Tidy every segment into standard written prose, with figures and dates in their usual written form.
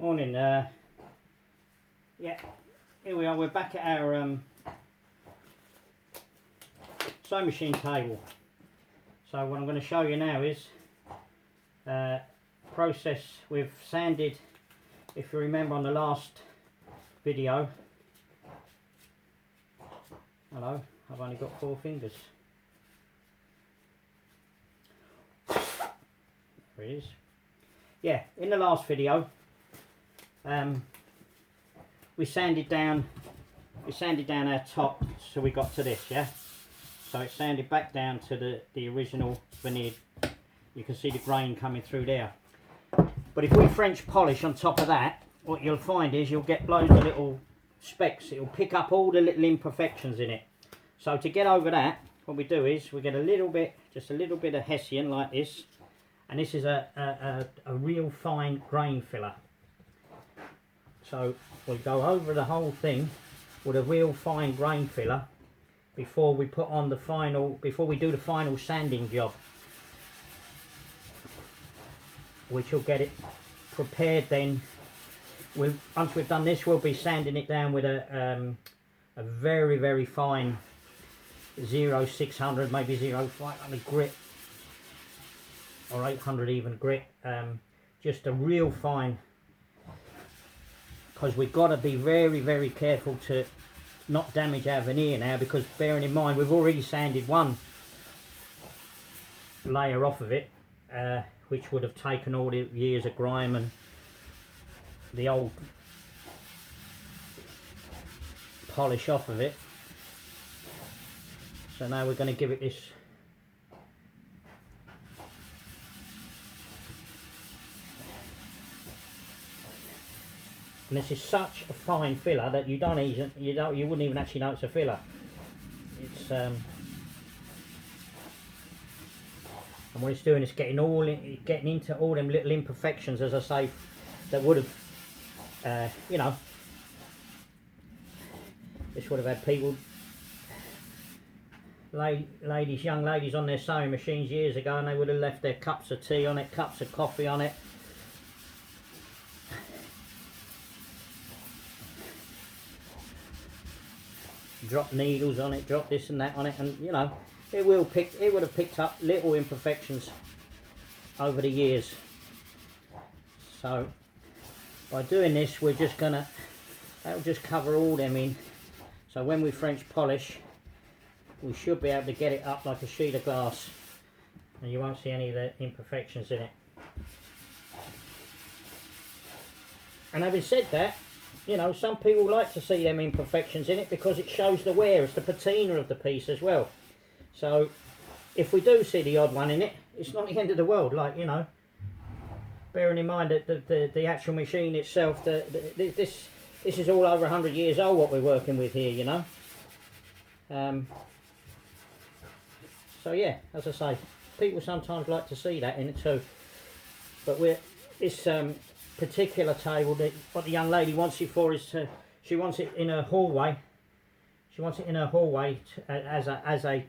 Morning. Yeah, here we are. We're back at our sewing machine table. So what I'm going to show you now is process. We've sanded, if you remember on the last video. Hello, I've only got 4 fingers. There it is. Yeah, in the last video we sanded down our top, so we got to this, yeah. So it's sanded back down to the original veneer. You can see the grain coming through there. But if we French polish on top of that, what you'll find is you'll get loads of little specks. It'll pick up all the little imperfections in it. So to get over that, what we do is we get just a little bit of Hessian like this, and this is a real fine grain filler. So we'll go over the whole thing with a real fine grain filler before we put on before we do the final sanding job, which will get it prepared. Then once we've done this, we'll be sanding it down with a very, very fine 0.600, maybe 0.500 grit, or 800 even grit, just a real fine, because we've got to be very, very careful to not damage our veneer now, because bearing in mind we've already sanded one layer off of it, which would have taken all the years of grime and the old polish off of it. So now we're going to give it this and this is such a fine filler that you wouldn't even actually know it's a filler. It's and what it's doing is getting into all them little imperfections, as I say, that would have you know, this would have had people, young ladies on their sewing machines years ago, and they would have left their cups of tea on it, cups of coffee on it. Drop needles on it, drop this and that on it, and you know, it would have picked up little imperfections over the years. So by doing this, we're just gonna, that'll just cover all them in. So when we French polish, we should be able to get it up like a sheet of glass, and you won't see any of the imperfections in it. And having said that, you know, some people like to see them imperfections in it because it shows the wear, it's the patina of the piece as well. So if we do see the odd one in it, it's not the end of the world. Like, you know, bearing in mind that the actual machine itself, this is all over 100 years old what we're working with here, you know. So yeah, as I say, people sometimes like to see that in it too. But this particular table, what the young lady wants it for is she wants it in her hallway. She wants it in her hallway as a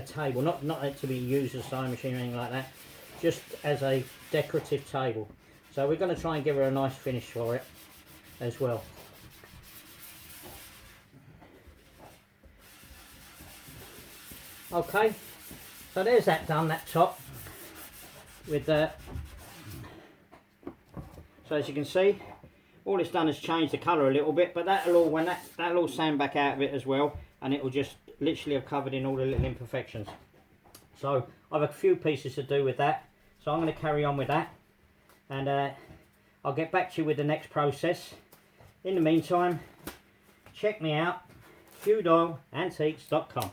table, not to be used as a sewing machine or anything like that, just as a decorative table. So we're going to try and give her a nice finish for it as well. Okay, so there's that done, that top with the. So as you can see, all it's done is change the colour a little bit, but that'll all sand back out of it as well, and it will just literally have covered in all the little imperfections. So I've a few pieces to do with that, so I'm going to carry on with that, and I'll get back to you with the next process. In the meantime, check me out, HughDoyleAntiques.com.